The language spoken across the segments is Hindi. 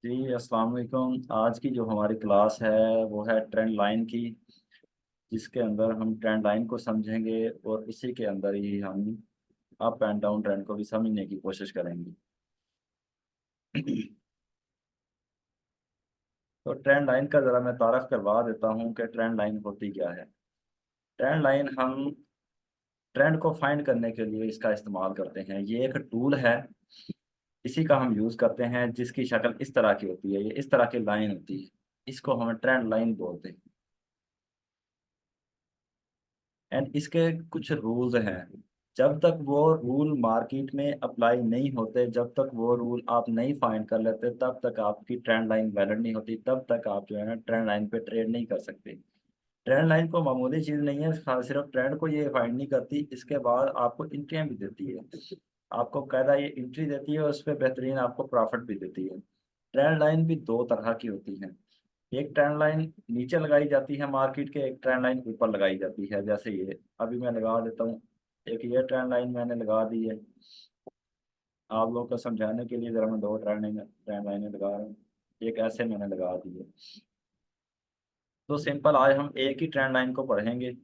जी अस्सलाम वालेकुम। आज की जो हमारी क्लास है वो है ट्रेंड लाइन की, जिसके अंदर हम ट्रेंड लाइन को समझेंगे और इसी के अंदर ही हम अप एंड डाउन ट्रेंड को भी समझने की कोशिश करेंगे। तो ट्रेंड लाइन का ज़रा मैं तारफ़ करवा देता हूँ कि ट्रेंड लाइन होती क्या है। ट्रेंड लाइन हम ट्रेंड को फाइंड करने के लिए इसका इस्तेमाल करते हैं। ये एक टूल है, इसी का हम यूज़ करते हैं, जिसकी शक्ल इस तरह की होती है, ये इस तरह की लाइन होती है। इसको हम ट्रेंड लाइन बोलते हैं। एंड इसके कुछ रूल्स हैं। जब तक वो रूल मार्केट में अप्लाई नहीं होते, जब तक वो रूल आप नहीं फाइंड कर लेते, तब तक आपकी ट्रेंड लाइन वैलिड नहीं होती, तब तक आप जो है ना ट्रेंड लाइन पे ट्रेड नहीं कर सकते। ट्रेंड लाइन को मामूली चीज़ नहीं है, सिर्फ ट्रेंड को ये फाइंड नहीं करती, इसके बाद आपको एंट्रियाँ भी देती है। आपको कायदा ये एंट्री देती है और उस पे बेहतरीन आपको प्रॉफिट भी देती है। ट्रेंड लाइन भी दो तरह की होती है। एक ट्रेंड लाइन नीचे लगाई जाती है मार्केट के, एक ट्रेंड लाइन ऊपर लगाई जाती है, जैसे ये अभी मैं लगा देता हूँ। एक ये ट्रेंड लाइन मैंने लगा दी है। आप लोगों को समझाने के लिए जरा मैं दो ट्रेंड लाइनें लगा रहा हूँ। एक ऐसे मैंने लगा दी है। तो सिंपल, आज हम एक ही ट्रेंड लाइन को पढ़ेंगे।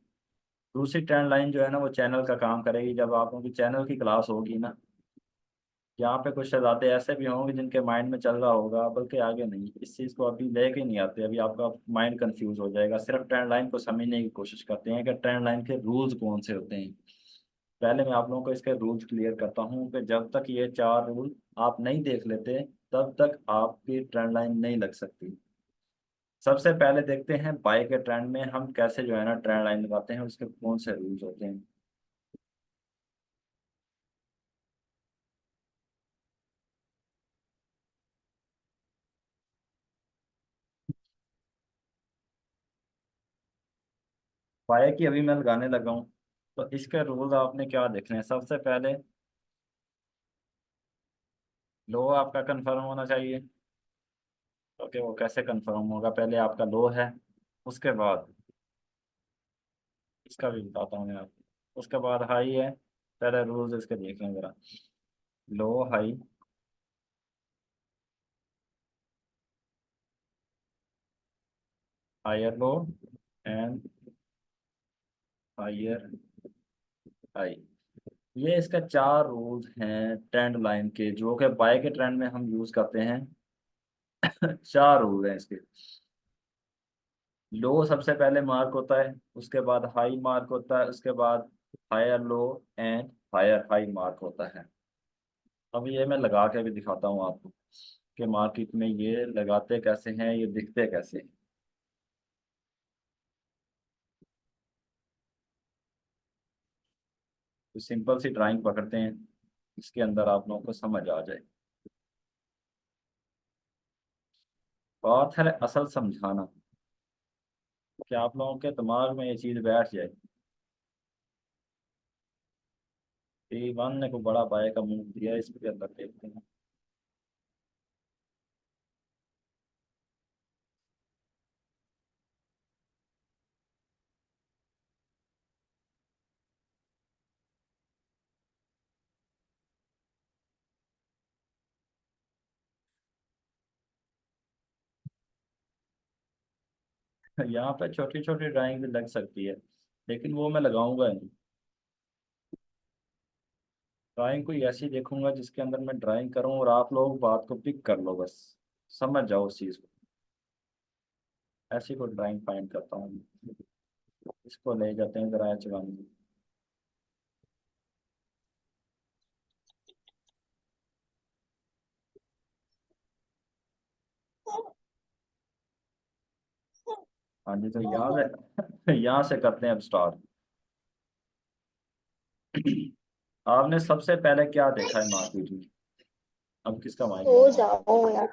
दूसरी ट्रेंड लाइन जो है ना वो चैनल का काम करेगी। जब आप लोगों की चैनल की क्लास होगी ना, यहाँ पे कुछ शहजादे ऐसे भी होंगे जिनके माइंड में चल रहा होगा, बल्कि आगे नहीं, इस चीज़ को अभी लेके नहीं आते, अभी आपका माइंड कंफ्यूज हो जाएगा। सिर्फ ट्रेंड लाइन को समझने की कोशिश करते हैं कि ट्रेंड लाइन के रूल्स कौन से होते हैं। पहले मैं आप लोगों को इसके रूल्स क्लियर करता हूँ कि जब तक ये चार रूल आप नहीं देख लेते, तब तक आपकी ट्रेंड लाइन नहीं लग सकती। सबसे पहले देखते हैं बाय के ट्रेंड में हम कैसे जो है ना ट्रेंड लाइन लगाते हैं, उसके कौन से रूल्स होते हैं। बाय की अभी मैं लगाने लगा हूँ। तो इसके रूल्स आपने क्या देखने हैं। सबसे पहले लो आपका कंफर्म होना चाहिए। ओके, वो कैसे कंफर्म होगा, पहले आपका लो है, उसके बाद इसका भी बताता हूँ मैं आपको, उसके बाद हाई है। पहले रूल्स इसके देख लें जरा। Low high, higher low and higher high. ये इसका चार रूल्स हैं ट्रेंड लाइन के, जो कि बाय के ट्रेंड में हम यूज करते हैं। चार रूल हैं इसके। लो सबसे पहले मार्क होता है, उसके बाद हाई मार्क होता है, उसके बाद higher low and higher high mark होता है। अब ये मैं लगा के भी दिखाता हूँ आपको कि मार्केट में ये लगाते कैसे हैं, ये दिखते कैसे हैं। तो सिंपल सी ड्राइंग पकड़ते हैं, इसके अंदर आप लोगों को समझ आ जाए। बात है असल समझाना, कि आप लोगों के दिमाग में ये चीज़ बैठ जाए। ईमान ने को बड़ा पाए का मुंह दिया, इसके अंदर देखते हैं। यहाँ पे छोटी छोटी ड्राइंग भी लग सकती है, लेकिन वो मैं लगाऊंगा नहीं। ड्राइंग कोई ऐसी देखूंगा जिसके अंदर मैं ड्राइंग करूँ और आप लोग बात को पिक कर लो, बस समझ जाओ उस चीज़ को। ऐसी कोई ड्राइंग फाइंड करता हूँ। इसको ले जाते हैं जरा चुराने। हाँ जी, तो यहाँ से यहाँ से करते हैं अब स्टार्ट। आपने सबसे पहले क्या देखा है मार्केट में। अब किसका माइक सो ऑन हो गया। जाओ यार।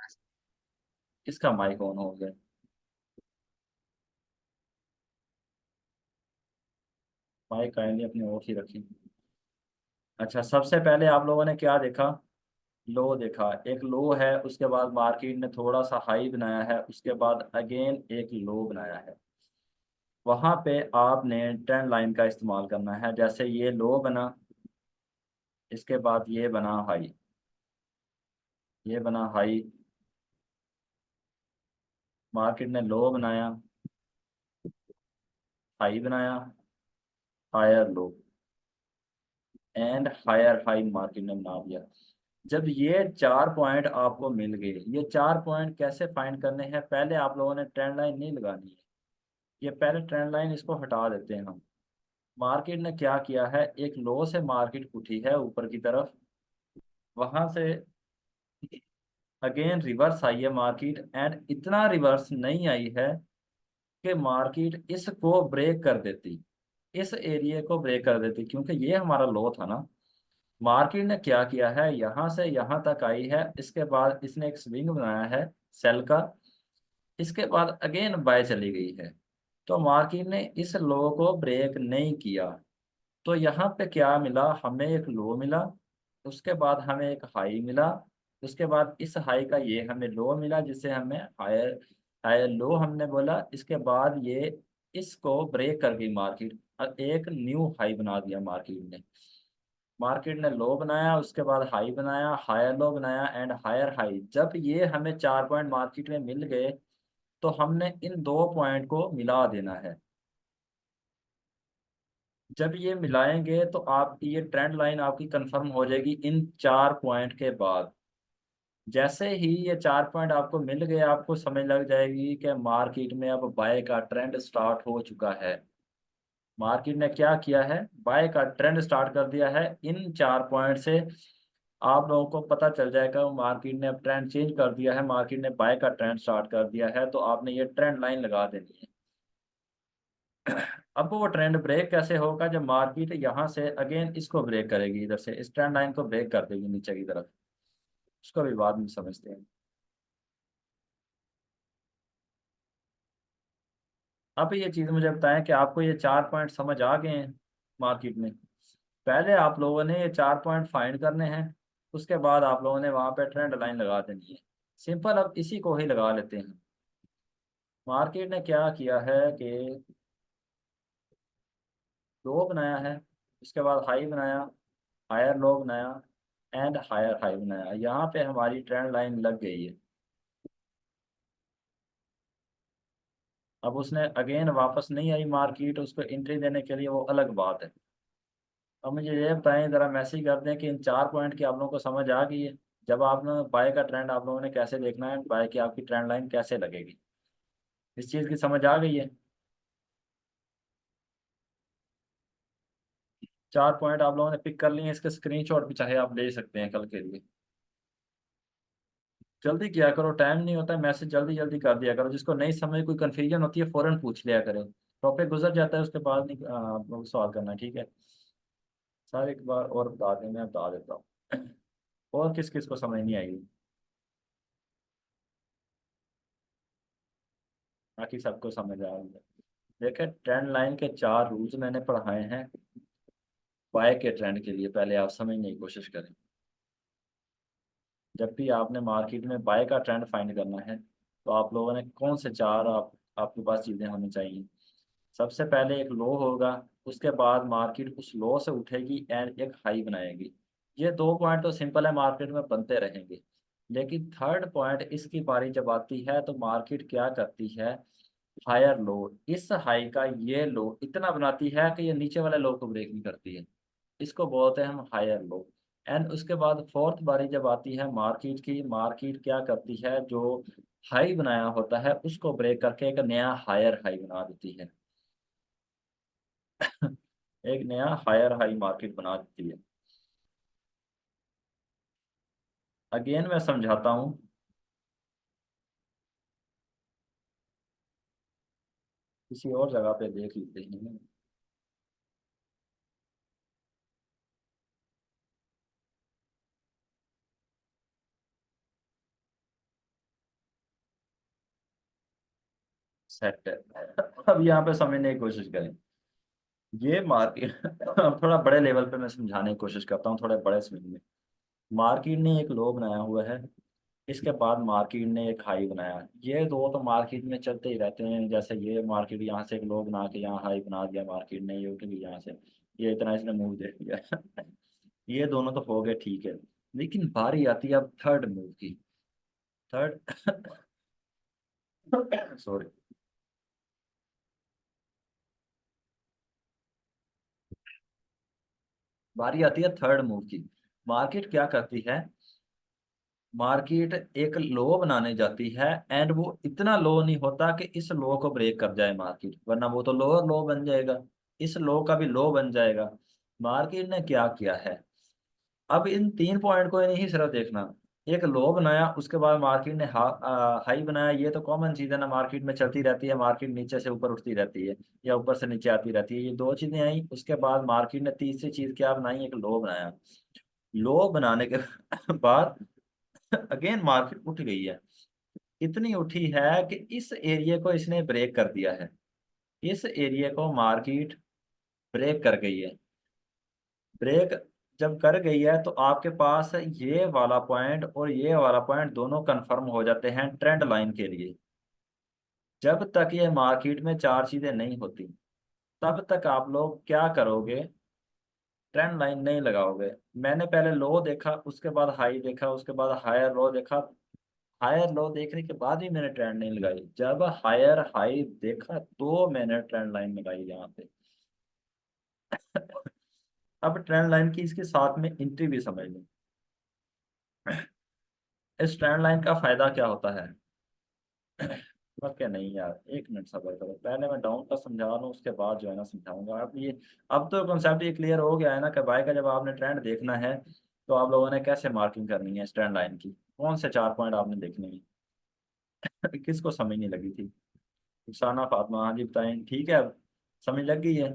किसका माइक ऑन हो गया। माइक काइंडली अपने ऑफ ही रखें। अच्छा, सबसे पहले आप लोगों ने क्या देखा। लो देखा, एक लो है, उसके बाद मार्केट ने थोड़ा सा हाई बनाया है, उसके बाद अगेन एक लो बनाया है। वहां पे आपने ट्रेंड लाइन का इस्तेमाल करना है। जैसे ये लो बना, इसके बाद ये बना हाई, ये बना हाई, मार्केट ने लो बनाया, हाई बनाया, higher low and higher high market ने बना दिया। जब ये चार पॉइंट आपको मिल गए, ये चार पॉइंट कैसे फाइंड करने हैं? पहले आप लोगों ने ट्रेंड लाइन नहीं लगानी है, ये पहले ट्रेंड लाइन इसको हटा देते हैं हम। मार्केट ने क्या किया है, एक लो से मार्केट उठी है ऊपर की तरफ, वहां से अगेन रिवर्स आई है मार्केट, एंड इतना रिवर्स नहीं आई है कि मार्केट इसको ब्रेक कर देती, इस एरिया को ब्रेक कर देती, क्योंकि ये हमारा लो था ना। मार्केट ने क्या किया है, यहां से यहां तक आई है, इसके बाद इसने एक स्विंग बनाया है सेल का, इसके बाद अगेन बाय चली गई है। तो मार्केट ने इस लो को ब्रेक नहीं किया। तो यहाँ पे क्या मिला, हमें एक लो मिला, उसके बाद हमें एक हाई मिला, उसके बाद इस हाई का ये हमें लो मिला जिसे हमें हायर हायर लो हमने बोला। इसके बाद ये इसको ब्रेक कर गई मार्केट और एक न्यू हाई बना दिया मार्केट ने। मार्केट ने लो बनाया, उसके बाद हाई बनाया, हायर लो बनाया एंड हायर हाई। जब ये हमें चार पॉइंट मार्केट में मिल गए, तो हमने इन दो पॉइंट को मिला देना है। जब ये मिलाएंगे तो आप ये ट्रेंड लाइन आपकी कंफर्म हो जाएगी इन चार पॉइंट के बाद। जैसे ही ये चार पॉइंट आपको मिल गए, आपको समझ लग जाएगी कि मार्केट में अब बाय का ट्रेंड स्टार्ट हो चुका है। मार्केट ने क्या किया है, बाय का ट्रेंड स्टार्ट कर दिया है इन चार पॉइंट से। आप लोगों को पता चल जाएगा मार्केट ने अब ट्रेंड चेंज कर दिया है, मार्केट ने बाय का ट्रेंड स्टार्ट कर दिया है, तो आपने ये ट्रेंड लाइन लगा देनी है। अब वो ट्रेंड ब्रेक कैसे होगा, जब मार्केट यहाँ से अगेन इसको ब्रेक करेगी, इधर से इस ट्रेंड लाइन को ब्रेक कर देगी नीचे की तरफ। उसको भी बाद में समझते हैं। अब ये चीज़ मुझे बताएं कि आपको ये चार पॉइंट समझ आ गए हैं मार्केट में। पहले आप लोगों ने ये चार पॉइंट फाइंड करने हैं, उसके बाद आप लोगों ने वहां पे ट्रेंड लाइन लगा देनी है। सिंपल, अब इसी को ही लगा लेते हैं। मार्केट ने क्या किया है कि लो बनाया है, उसके बाद हाई बनाया, हायर लो बनाया एंड हायर हाई बनाया। यहाँ पे हमारी ट्रेंड लाइन लग गई है। अब उसने अगेन वापस नहीं आई मार्केट, उसको एंट्री देने के लिए वो अलग बात है। अब मुझे ये बताएं, जरा मैसेज कर दें कि इन चार पॉइंट की आप लोगों को समझ आ गई है। जब आपने बाय का ट्रेंड आप लोगों ने कैसे देखना है, बाय की आपकी ट्रेंड लाइन कैसे लगेगी, इस चीज़ की समझ आ गई है। चार पॉइंट आप लोगों ने पिक कर लिए हैं, इसके स्क्रीनशॉट भी चाहे आप ले सकते हैं कल के लिए। जल्दी किया करो, टाइम नहीं होता, मैसेज जल्दी जल्दी कर दिया करो। जिसको नहीं समझ, कोई कंफ्यूजन होती है, फौरन पूछ लिया करे। टॉपिक गुजर जाता है उसके बाद नहीं सवाल करना, ठीक है। सर एक बार और बता दें, मैं बता देता हूँ। और किस किस को समझ नहीं आई? बाकी सबको समझ आ रही है। देखिए, ट्रेंड लाइन के चार रूल्स मैंने पढ़ाए हैं बाय के ट्रेंड के लिए, पहले आप समझने की कोशिश करें। जब भी आपने मार्केट में बाय का ट्रेंड फाइंड करना है, तो आप लोगों ने कौन से चार आपके पास चीज़ें होनी चाहिए। सबसे पहले एक लो होगा, उसके बाद मार्केट उस लो से उठेगी एंड एक हाई बनाएगी। ये दो पॉइंट तो सिंपल है, मार्केट में बनते रहेंगे। लेकिन थर्ड पॉइंट इसकी बारी जब आती है, तो मार्केट क्या करती है, हायर लो, इस हाई का ये लो इतना बनाती है कि ये नीचे वाले लो को ब्रेक नहीं करती है। इसको बोलते हैं हम हायर लो। एंड उसके बाद फोर्थ बारी जब आती है मार्केट की, मार्केट क्या करती है, जो हाई बनाया होता है उसको ब्रेक करके एक नया हायर हाई बना देती है। एक नया हायर हाई मार्केट बना देती है। अगेन मैं समझाता हूँ। किसी और जगह पे देख लेते हैं। सेट है। अब यहाँ पे समझने की कोशिश करें। ये मार्केट थोड़ा बड़े लेवल पे मैं समझाने की कोशिश करता हूँ, थोड़े बड़े स्विंग में। मार्केट ने एक लो बनाया हुआ है, इसके बाद मार्केट ने एक हाई बनाया। ये दो तो मार्केट में चलते ही रहते हैं। जैसे ये मार्केट यहाँ से एक लो बना के यहाँ हाई बना दिया मार्केट ने, ये उठ गई यहाँ से, ये इतना इसने मूव दे दिया। ये दोनों तो हो गए, ठीक है। लेकिन बारी आती है अब थर्ड मूव की। Third sorry. बारी आती है थर्ड मूव की। मार्केट क्या करती है? मार्केट एक लो बनाने जाती है, एंड वो इतना लो नहीं होता कि इस लो को ब्रेक कर जाए मार्केट, वरना वो तो लोअर लो बन जाएगा, इस लो का भी लो बन जाएगा। मार्केट ने क्या किया है? अब इन तीन पॉइंट को नहीं सिर्फ देखना। एक लो बनाया, उसके बाद मार्केट ने हाई बनाया, ये तो कॉमन चीज है ना, मार्केट में चलती रहती है, मार्केट नीचे से ऊपर उठती रहती है या ऊपर से नीचे आती रहती है, ये दो चीजें आई। उसके बाद मार्केट ने तीसरी चीज क्या बनाई? एक लो बनाया। लो बनाने के बाद अगेन मार्केट उठ गई है। इतनी उठी है कि इस एरिया को इसने ब्रेक कर दिया है। इस एरिया को मार्केट ब्रेक कर गई है। ब्रेक जब कर गई है तो आपके पास ये वाला पॉइंट और ये वाला पॉइंट दोनों कंफर्म हो जाते हैं ट्रेंड लाइन के लिए। जब तक ये मार्केट में चार चीजें नहीं होती, तब तक आप लोग क्या करोगे? ट्रेंड लाइन नहीं लगाओगे। मैंने पहले लो देखा, उसके बाद हाई देखा, उसके बाद हायर लो देखा। हायर लो देखने के बाद भी मैंने ट्रेंड नहीं लगाई। जब हायर हाई देखा तो मैंने ट्रेंड लाइन लगाई यहाँ पे। अब ट्रेंड लाइन की इसके साथ में एंट्री भी समझ लो। इस ट्रेंड लाइन का फायदा क्या होता है? पर क्या नहीं यार, एक मिनट सब्र करो, पहले मैं डाउन का समझा लूँ, उसके बाद जो है ना समझाऊंगा। अब ये, अब तो कॉन्सेप्ट ये क्लियर हो गया है ना कि बाय का जब आपने ट्रेंड देखना है तो आप लोगों ने कैसे मार्किंग करनी है इस ट्रेंड लाइन की, कौन से चार पॉइंट आपने देखने हैं। किसको समझ नहीं लगी थी? रुखसाना, फातिमा, हाँ जी बताएं। ठीक है, अब समझ लग गई है।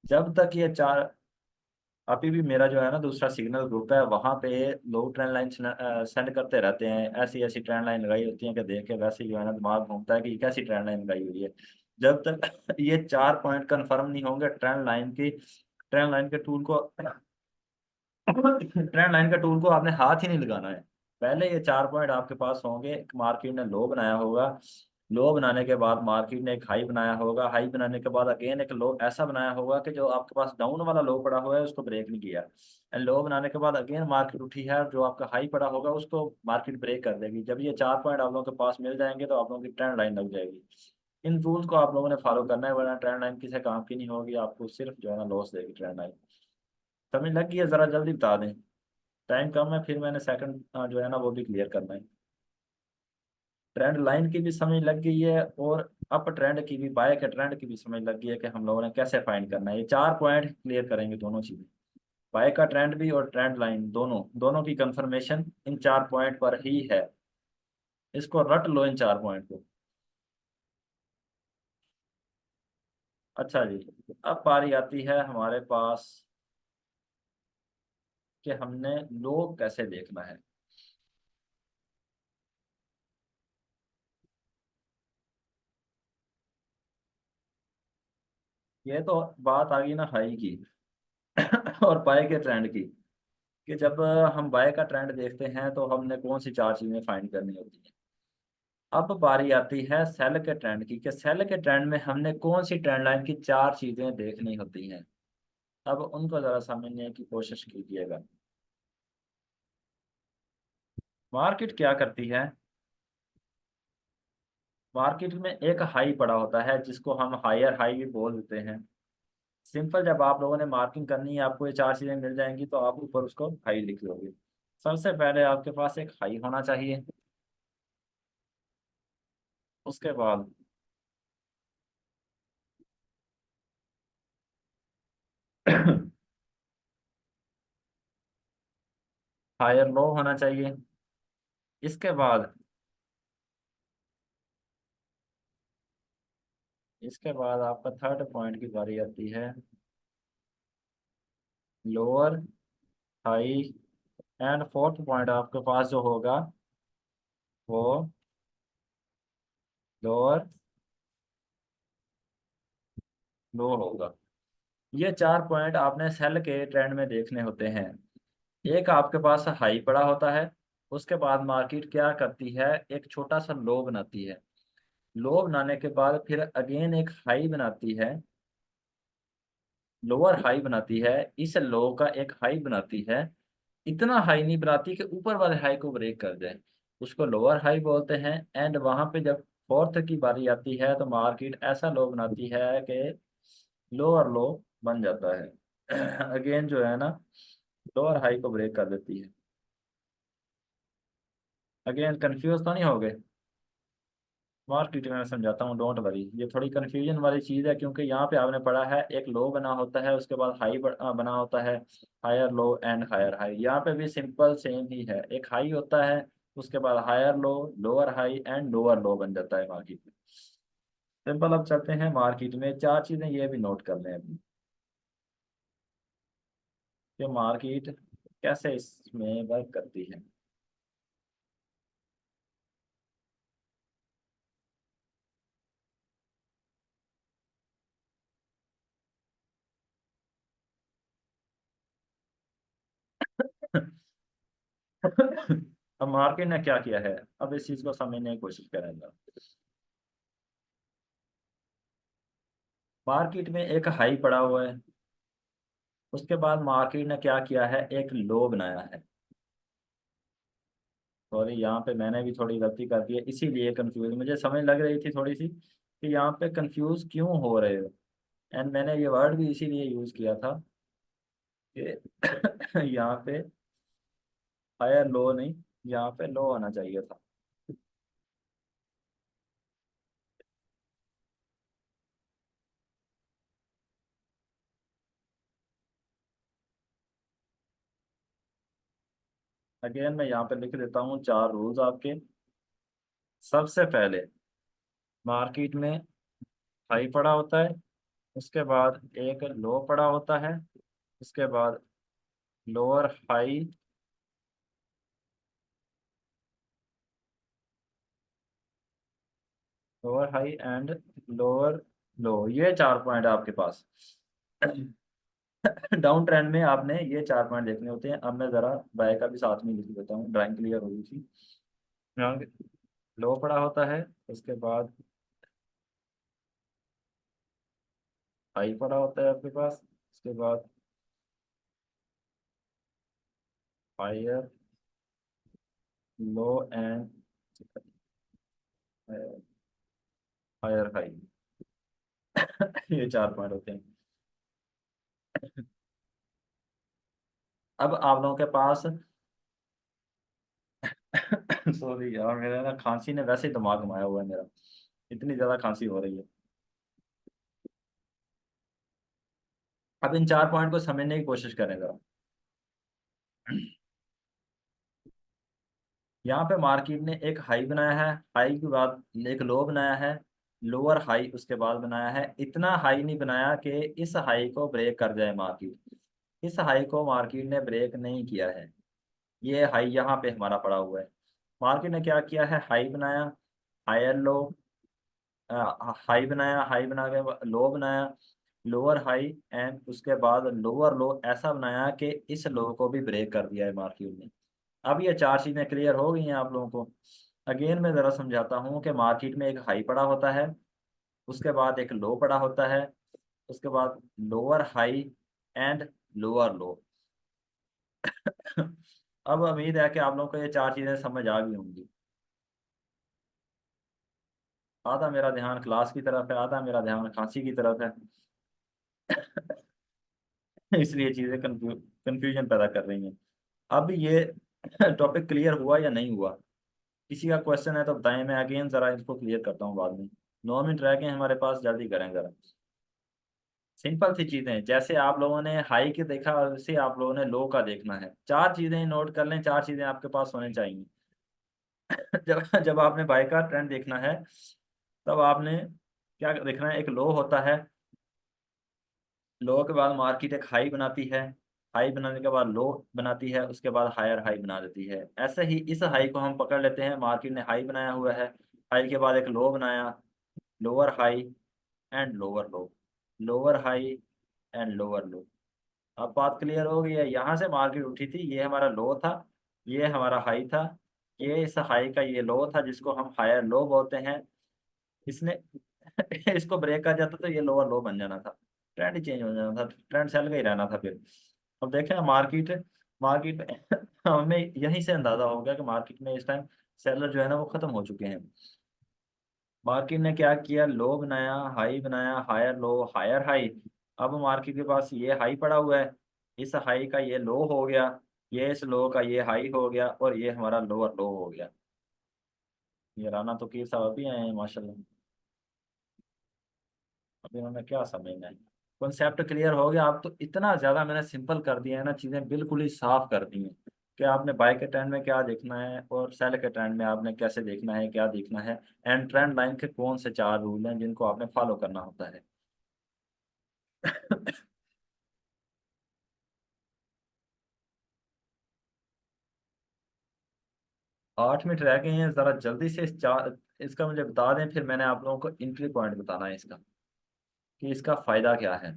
जब तक ये चार, अभी भी मेरा जो है ना दूसरा सिग्नल ग्रुप है, वहां पे लोग ट्रेंड लाइन सेंड करते रहते हैं, ऐसी ऐसी ट्रेंड लाइन लगाई होती है कि देख के वैसे ही जो है ना दिमाग घूमता है कि ये कैसी ट्रेंड लाइन लगाई हुई है। जब तक ये चार पॉइंट कंफर्म नहीं होंगे ट्रेंड लाइन की, ट्रेंड लाइन के टूल को ट्रेंड लाइन का टूल को आपने हाथ ही नहीं लगाना है। पहले ये चार पॉइंट आपके पास होंगे, मार्केट ने लो बनाया होगा, लो बनाने के बाद मार्केट ने एक हाई बनाया होगा, हाई बनाने के बाद अगेन एक लो ऐसा बनाया होगा कि जो आपके पास डाउन वाला लो पड़ा हुआ है उसको ब्रेक नहीं किया, एंड लो बनाने के बाद अगेन मार्केट उठी है, जो आपका हाई पड़ा होगा उसको मार्केट ब्रेक कर देगी। जब ये चार पॉइंट आप लोगों के पास मिल जाएंगे तो आप लोगों की ट्रेंड लाइन लग जाएगी। इन रूल्स को आप लोगों ने फॉलो करना है, वरना ट्रेंड लाइन किसी काम की नहीं होगी, आपको सिर्फ जो है ना लॉस देगी ट्रेंड लाइन। समझ लग गई है? जरा जल्दी बता दें, टाइम कम है, फिर मैंने सेकंड जो है ना वो भी क्लियर करना है। ट्रेंड लाइन की भी समझ लग गई है, और अप ट्रेंड की भी, बाय के ट्रेंड की भी समझ लग गई है कि हम लोगों ने कैसे फाइंड करना है। ये चार पॉइंट क्लियर करेंगे दोनों चीजें, बाय का ट्रेंड भी और ट्रेंड लाइन दोनों, दोनों की कंफर्मेशन इन चार पॉइंट पर ही है। इसको रट लो इन चार पॉइंट को। अच्छा जी, अब बारी आती है हमारे पास कि हमने लो कैसे देखना है। ये तो बात आ गई ना हाई की और बाय के ट्रेंड की, कि जब हम बाय का ट्रेंड देखते हैं तो हमने कौन सी चार चीजें फाइंड करनी होती हैं। अब बारी आती है सेल के ट्रेंड की, कि सेल के ट्रेंड में हमने कौन सी ट्रेंड लाइन की चार चीजें देखनी होती हैं। अब उनको जरा समझने की कोशिश कीजिएगा। मार्केट क्या करती है? मार्केट में एक हाई पड़ा होता है जिसको हम हायर हाई भी बोल देते हैं। सिंपल, जब आप लोगों ने मार्किंग करनी है, आपको ये चार चीजें मिल जाएंगी तो आप ऊपर उसको हाई लिख लोगे। सबसे पहले आपके पास एक हाई होना चाहिए, उसके बाद हायर लो होना चाहिए। इसके बाद, इसके बाद आपका थर्ड पॉइंट की बारी आती है, lower high, and fourth point आपके पास जो होगा वो लोअर लो होगा। ये चार पॉइंट आपने सेल के ट्रेंड में देखने होते हैं। एक आपके पास हाई पड़ा होता है, उसके बाद मार्केट क्या करती है? एक छोटा सा लो बनाती है। लो बनाने के बाद फिर अगेन एक हाई बनाती है, लोअर हाई बनाती है, इस लो का एक हाई बनाती है। इतना हाई नहीं बनाती कि ऊपर वाले हाई को ब्रेक कर दे, उसको लोअर हाई बोलते हैं। एंड वहां पे जब फोर्थ की बारी आती है तो मार्केट ऐसा लो बनाती है कि लोअर लो बन जाता है। अगेन जो है ना, लोअर हाई को ब्रेक कर देती है। अगेन कंफ्यूज तो नहीं हो गए? मार्केट में मैं समझाता हूँ, डोंट वरी। ये थोड़ी कंफ्यूजन वाली चीज़ है, क्योंकि यहाँ पे आपने पढ़ा है एक लो बना होता है, उसके बाद हाई बना होता है, higher low and higher high. यहाँ पे भी सिंपल सेम ही है, एक हाई होता है, उसके बाद higher low, lower high and lower low बन जाता है मार्केट में। सिंपल। अब चलते हैं मार्केट में, चार चीज़ें ये भी नोट कर लें अभी कि मार्केट कैसे इसमें वर्क करती है। अब मार्केट ने क्या किया है, अब इस चीज को समझने की कोशिश करेंगे। मार्केट में एक हाई पड़ा हुआ है, उसके बाद मार्केट ने क्या किया है, एक लो बनाया है। सॉरी, यहाँ पे मैंने भी थोड़ी गलती कर दी है, इसीलिए कंफ्यूज मुझे समझ लग रही थी थोड़ी सी कि यहाँ पे कंफ्यूज क्यों हो रहे हो। एंड मैंने ये वर्ड भी इसीलिए यूज किया था कि यहाँ पे हायर लो नहीं, यहाँ पे लो आना चाहिए था। अगेन मैं यहाँ पे लिख देता हूँ चार रूल्स आपके। सबसे पहले, मार्केट में हाई पड़ा होता है, उसके बाद एक लो पड़ा होता है, उसके बाद lower high, lower high and lower लो, ये चार पॉइंट है आपके पास। डाउन ट्रेंड में आपने ये चार पॉइंट देखने होते हैं। अब मैं जरा बाय का भी साथ में लिख देता हूँ, ड्राइंग क्लियर होगी थी। यहाँ लो पड़ा होता है, उसके बाद हाई पड़ा होता है आपके पास, उसके बाद higher low and higher high. ये चार पॉइंट होते हैं। अब आप लोगों के पास सॉरी यार, मेरे ना खांसी ने वैसे ही दिमाग घुमाया हुआ है मेरा, इतनी ज्यादा खांसी हो रही है। अब इन चार पॉइंट को समझने की कोशिश करें जरा। यहाँ पे मार्केट ने एक हाई बनाया है, हाई के बाद एक लो बनाया है, लोअर हाई उसके बाद बनाया है। इतना हाई नहीं बनाया कि इस हाई को ब्रेक कर जाए मार्केट। इस हाई को मार्केट ने ब्रेक नहीं किया है। ये हाई यहाँ पे हमारा पड़ा हुआ है। मार्केट ने क्या किया है, हाई बनाया, हायर लो, हाई बनाया, हाई बना के लो बनाया, लोअर हाई एंड उसके बाद लोअर लो, ऐसा बनाया कि इस लो को भी ब्रेक कर दिया है मार्केट ने। अब ये चार चीजें क्लियर हो गई हैं आप लोगों को। अगेन मैं जरा समझाता हूँ कि मार्केट में एक हाई पड़ा होता है, उसके बाद एक लो पड़ा होता है, उसके बाद लोअर हाई एंड लोअर लो। अब उम्मीद है कि आप लोगों को ये चार चीजें समझ आ गई होंगी। आधा मेरा ध्यान क्लास की तरफ है, आधा मेरा ध्यान खांसी की तरफ है। इसलिए चीजें कंफ्यूजन पैदा कर रही हैं। अब ये टॉपिक क्लियर हुआ या नहीं हुआ? किसी का क्वेश्चन है तो बताएं, मैं अगेन जरा इसको क्लियर करता हूँ बाद में। 9 मिनट रह गए हैं हमारे पास, जल्दी करें जरा। सिंपल सी चीजें, जैसे आप लोगों ने हाई के देखा वैसे आप लोगों ने लो का देखना है। चार चीजें नोट कर लें, चार चीजें आपके पास होनी चाहिए। जब जब आपने बाय का ट्रेंड देखना है, तब आपने क्या देखना है, एक लो होता है, लो के बाद मार्केट एक हाई बनाती है, हाई बनाने के बाद लो बनाती है, उसके बाद हायर हाई बना देती है। ऐसे ही इस हाई को हम पकड़ लेते हैं, मार्केट ने हाई बनाया हुआ है, हाई के बाद एक लो बनाया, lower high and lower low, lower high and lower लो। अब बात क्लियर हो गई है, यहाँ से मार्केट उठी थी, ये हमारा लो था, ये हमारा हाई था, ये इस हाई का ये लो था जिसको हम हायर लो बोलते हैं। इसने इसको ब्रेक कर जाता तो ये लोअर लो बन जाना था, ट्रेंड ही चेंज हो जाना था, ट्रेंड सेल का ही रहना था फिर। अब देखें मार्केट, मार्केट हमें यहीं से अंदाजा हो गया कि मार्केट में इस टाइम सेलर जो है ना वो खत्म हो चुके हैं। मार्केट ने क्या किया, लो बनाया, हाई बनाया, हायर लो, हायर हाई। अब मार्केट के पास ये हाई पड़ा हुआ है, इस हाई का ये लो हो गया, ये इस लो का ये हाई हो गया, और ये हमारा लोअर लो हो गया। ये राना तो की साहब अभी आए हैं माशाल्लाह। अभी उन्होंने क्या समझना है। कॉन्सेप्ट क्लियर हो गया। आप तो इतना ज्यादा मैंने सिंपल कर दिया है ना, चीजें बिल्कुल ही साफ कर दी हैं कि आपने बाय के ट्रेंड में क्या देखना है और सेल के ट्रेंड में आपने कैसे देखना है, क्या देखना है, एंड ट्रेंड लाइन के कौन से चार रूल हैं जिनको आपने फॉलो करना होता है। 8 मिनट रह गए हैं, जरा जल्दी से इस चार इसका मुझे बता दें, फिर मैंने आप लोगों को एंट्री पॉइंट बताना है इसका, कि इसका फायदा क्या है।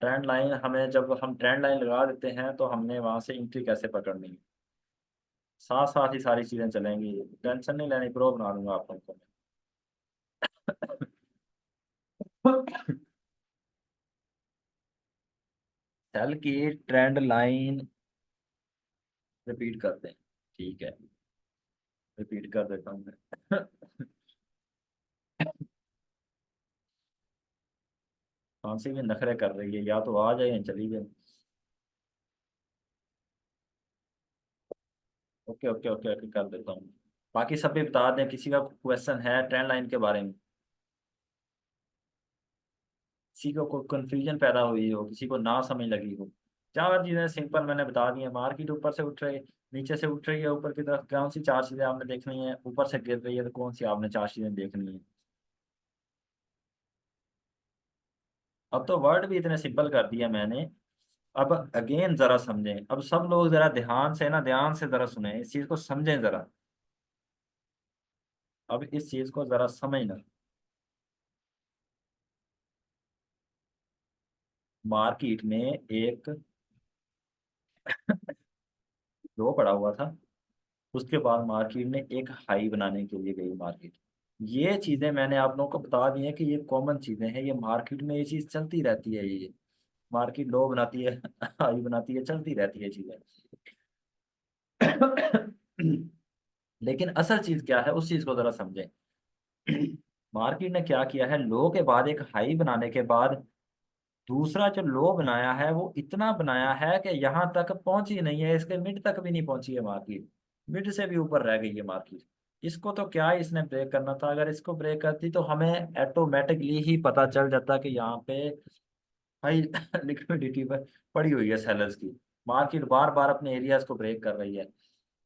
ट्रेंड लाइन हमें, जब हम ट्रेंड लाइन लगा देते हैं तो हमने वहां से एंट्री कैसे पकड़नी है, साथ साथ ही सारी चीजें चलेंगी। टेंशन नहीं लेनी, प्रो बना दूंगा आप लोगों को। सेल की ट्रेंड लाइन रिपीट करते हैं, ठीक है, रिपीट कर देता हूँ मैं। खांसी भी नखरे कर रही है, या तो आ जाए या चली जाए। ओके ओके ओके ओके कर देता हूँ। बाकी सब भी बता दें, किसी का क्वेश्चन है ट्रेंड लाइन के बारे में, किसी को कोई कंफ्यूजन पैदा हुई हो, किसी को ना समझ लगी हो। चार चीजें सिंपल मैंने बता दी हैं। मार्केट ऊपर से उठ रही है, नीचे से उठ रही है, ऊपर की तरफ कौन सी चार चीजें आपने देखनी है, ऊपर से गिर रही है तो कौन सी आपने चार चीजें देखनी है। अब तो वर्ड भी इतने सिंपल कर दिया मैंने। अब अगेन जरा समझें, अब सब लोग जरा ध्यान से ना, ध्यान से जरा सुने, इस चीज को समझें जरा। अब इस चीज को जरा समझना। मार्केट में एक लो पड़ा हुआ था, उसके बाद मार्केट ने एक हाई बनाने के लिए गई मार्केट। ये चीजें मैंने आप लोगों को बता दी हैं कि ये कॉमन चीजें हैं, ये मार्केट में ये चीज चलती रहती है। ये मार्केट लो बनाती है, हाई बनाती है, चलती रहती है चीजें। लेकिन असल चीज क्या है, उस चीज को जरा समझें। मार्केट ने क्या किया है, लो के बाद एक हाई बनाने के बाद दूसरा जो लो बनाया है वो इतना बनाया है कि यहाँ तक पहुंची नहीं है, इसके मिड तक भी नहीं पहुंची है मार्केट, मिड से भी ऊपर रह गई है मार्केट। इसको तो क्या है, इसने ब्रेक करना था। अगर इसको ब्रेक करती तो हमें ऑटोमेटिकली ही पता चल जाता कि यहाँ पे हाई लिक्विडिटी पर पड़ी हुई है सेलर्स की। मार्केट बार बार अपने एरियाज को ब्रेक कर रही है।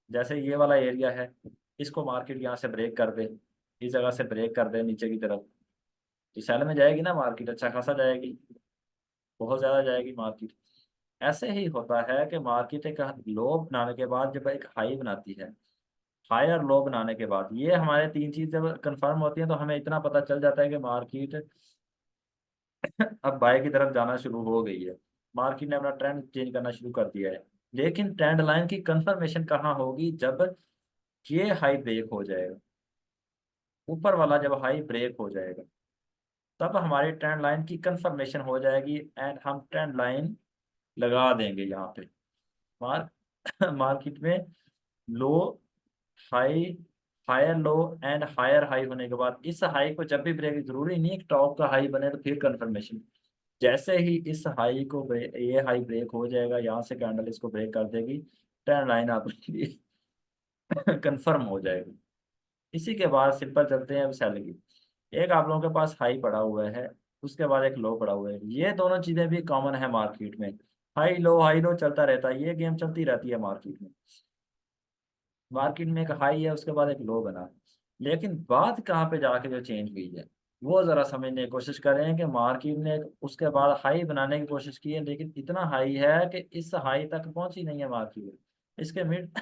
जैसे ये वाला एरिया है, इसको मार्केट यहाँ से ब्रेक कर दे, इस जगह से ब्रेक कर दे नीचे की तरफ, तो सेल में जाएगी ना मार्केट, अच्छा खासा जाएगी, बहुत ज्यादा जाएगी मार्केट। ऐसे ही होता है कि मार्केट एक लो बनाने के बाद जब एक हाई बनाती है, हायर लो बनाने के बाद, ये हमारे तीन चीज जब कंफर्म होती है तो हमें इतना पता चल जाता है कि मार्केट अब बाय की तरफ जाना शुरू हो गई है। मार्केट ने अपना ट्रेंड चेंज करना शुरू कर दिया है। लेकिन ट्रेंड लाइन की कंफर्मेशन कहाँ होगी, जब ये हाई ब्रेक हो जाएगा, ऊपर वाला जब हाई ब्रेक हो जाएगा, तब हमारी ट्रेंड लाइन की कंफर्मेशन हो जाएगी एंड हम ट्रेंड लाइन लगा देंगे यहाँ पे। मार्केट में low, high, higher low and higher high होने के बाद इस हाई को जब भी ब्रेक, जरूरी नहीं है कि टॉप का हाई बने तो फिर कंफर्मेशन, जैसे ही इस हाई को ये हाई ब्रेक हो जाएगा, यहाँ से कैंडल इसको ब्रेक कर देगी, ट्रेंड लाइन आपकी कंफर्म हो जाएगी। इसी के बाद सिंपल चलते हैं अब सेल की। एक आप लोगों के पास हाई पड़ा हुआ है, उसके बाद एक लो पड़ा हुआ है, ये दोनों चीजें भी कॉमन है मार्केट में। हाई लो चलता रहता है, ये गेम चलती रहती है मार्केट में। मार्केट में एक हाई है, उसके बाद एक लो बना, लेकिन बात कहाँ पे जाके जो चेंज हुई है वो जरा समझने की कोशिश करें कि मार्केट ने उसके बाद हाई बनाने की कोशिश की है, लेकिन इतना हाई है कि इस हाई तक पहुंची नहीं है मार्केट, इसके मिड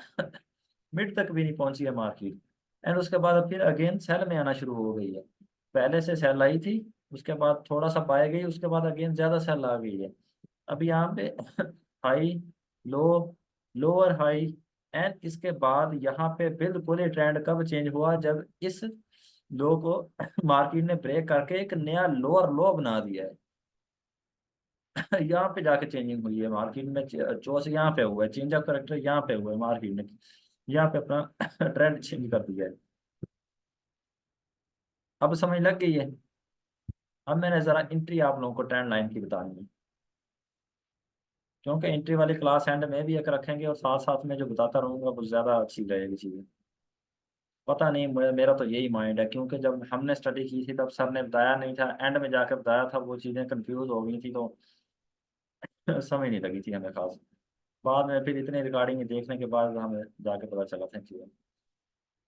मिड तक भी नहीं पहुंची है मार्केट। एंड उसके बाद अब फिर अगेन सेल में आना शुरू हो गई है। पहले से सेल आई थी, उसके बाद थोड़ा सा बाय गई, उसके बाद अगेन ज्यादा सेल आ गई है। अब यहाँ पे high, low, lower high, and इसके बाद यहाँ पे बिल्कुल ही ट्रेंड कब चेंज हुआ, जब इस लो को मार्केट ने ब्रेक करके एक नया लोअर लो बना दिया है। यहाँ पे जाके चेंजिंग हुई है मार्केट में, चॉइस यहाँ पे हुआ है, चेंज ऑफ करेक्टर यहाँ पे हुआ है मार्केट में, यहाँ पे अपना ट्रेंड चेंज कर दिया है। अब समझ लग गई है। अब मैंने जरा एंट्री आप लोगों को ट्रेंड लाइन की बतानी है, क्योंकि एंट्री वाली क्लास एंड में भी एक रखेंगे और साथ साथ में जो बताता रहूंगा वो ज्यादा अच्छी रहेगी चीजें। पता नहीं, मेरा तो यही माइंड है, क्योंकि जब हमने स्टडी की थी तब सर ने बताया नहीं था, एंड में जाकर बताया था, वो चीजें कंफ्यूज हो गई थी तो समझ नहीं लगी थी हमें खास। बाद में फिर इतने रिकॉर्डिंग देखने के बाद हमें जाके पता चला था चीजें।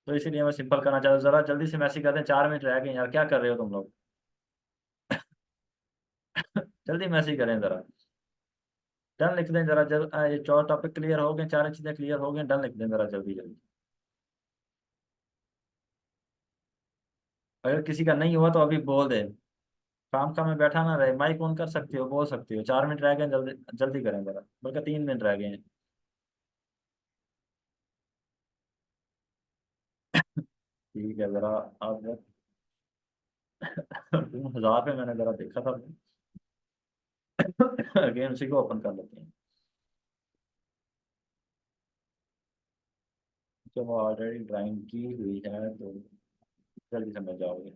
तो इसीलिए मैं सिंपल करना चाहता हूँ, जरा जल्दी से मैसेज कर दें, 4 मिनट रह गए यार, क्या कर रहे हो तुम लोग? जल्दी मैसेज करें जरा। डन लिख दें जरा, जब ये 4 टॉपिक क्लियर हो गए, 4 चीजें क्लियर हो गई, डन लिख दें जरा जल्दी जल्दी। अगर किसी का नहीं हुआ तो अभी बोल दे, काम में बैठा ना रहे, माइक ऑन कर सकते हो, बोल सकते हो। 4 मिनट रह गए, जल्दी जल्दी करें जरा, बल्कि 3 मिनट रह गए हैं। ठीक है जरा। आप 1000 पे मैंने जरा देखा था। अगेन उसी को ओपन कर लेते हैं, जब वो ऑलरेडी ड्राइंग की हुई है तो जल्दी समझ जाओगे।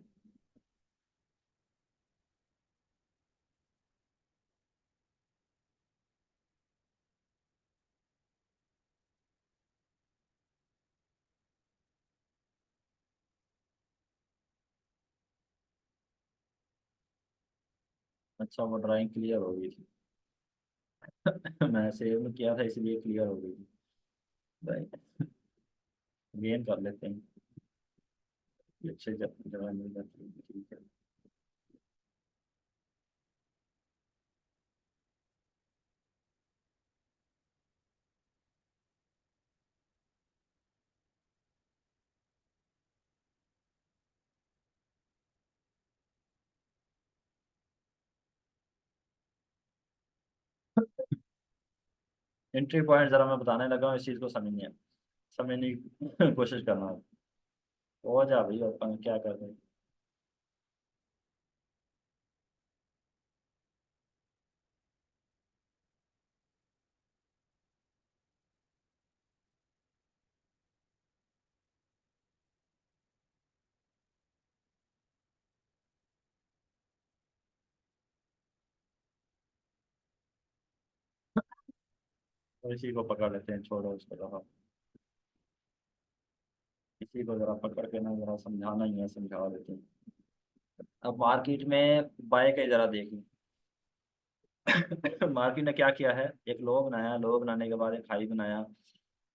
अच्छा, वो ड्राइंग क्लियर हो गई थी। मैं सेव में किया था इसलिए क्लियर हो गई थी। अगेन कर लेते हैं, ये अच्छे जगह मिल जाती है, ठीक है। एंट्री पॉइंट जरा मैं बताने लगा हूँ, इस चीज़ को समझने की कोशिश करना। हो जा भाई, अपन क्या कर रहे हैं। तो इसी को पकड़ लेते हैं, छोड़ो उसको रहा। इसी को जरा पकड़ के ना जरा समझाना ही है, समझा देते हैं। अब मार्केट में बाय के जरा देखें। मार्केट ने क्या किया है, एक लो बनाया, लो बनाने के बाद एक हाई बनाया,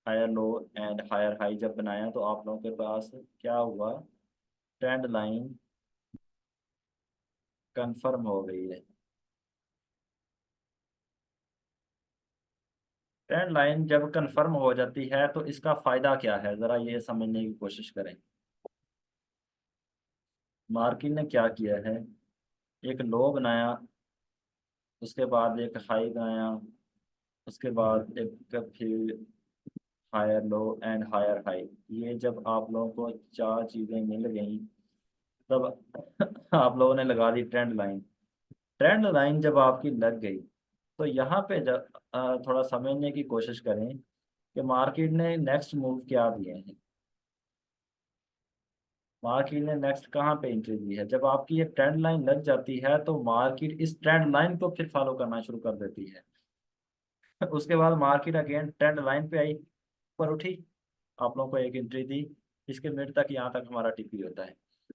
higher low and higher high जब बनाया तो आप लोगों के पास क्या हुआ, ट्रेंड लाइन कंफर्म हो गई है। ट्रेंड लाइन जब कंफर्म हो जाती है तो इसका फायदा क्या है, जरा ये समझने की कोशिश करें। मार्केट ने क्या किया है, एक लो बनाया, उसके बाद एक हाई बनाया, उसके बाद एक फिर higher low and higher high. ये जब आप लोगों को 4 चीजें मिल गई तब आप लोगों ने लगा दी ट्रेंड लाइन। ट्रेंड लाइन जब आपकी लग गई तो यहाँ पे जब थोड़ा समझने की कोशिश करें कि मार्केट ने नेक्स्ट मूव क्या दिए हैं। मार्केट ने नेक्स्ट कहाँ पे एंट्री दी है, जब आपकी ये ट्रेंड लाइन लग जाती है तो मार्केट इस ट्रेंड लाइन को फिर फॉलो करना शुरू कर देती है। उसके बाद मार्केट अगेन ट्रेंड लाइन पे आई, पर उठी, आप लोगों को एक एंट्री दी, इसके मिड तक यहाँ तक हमारा टीपी होता है।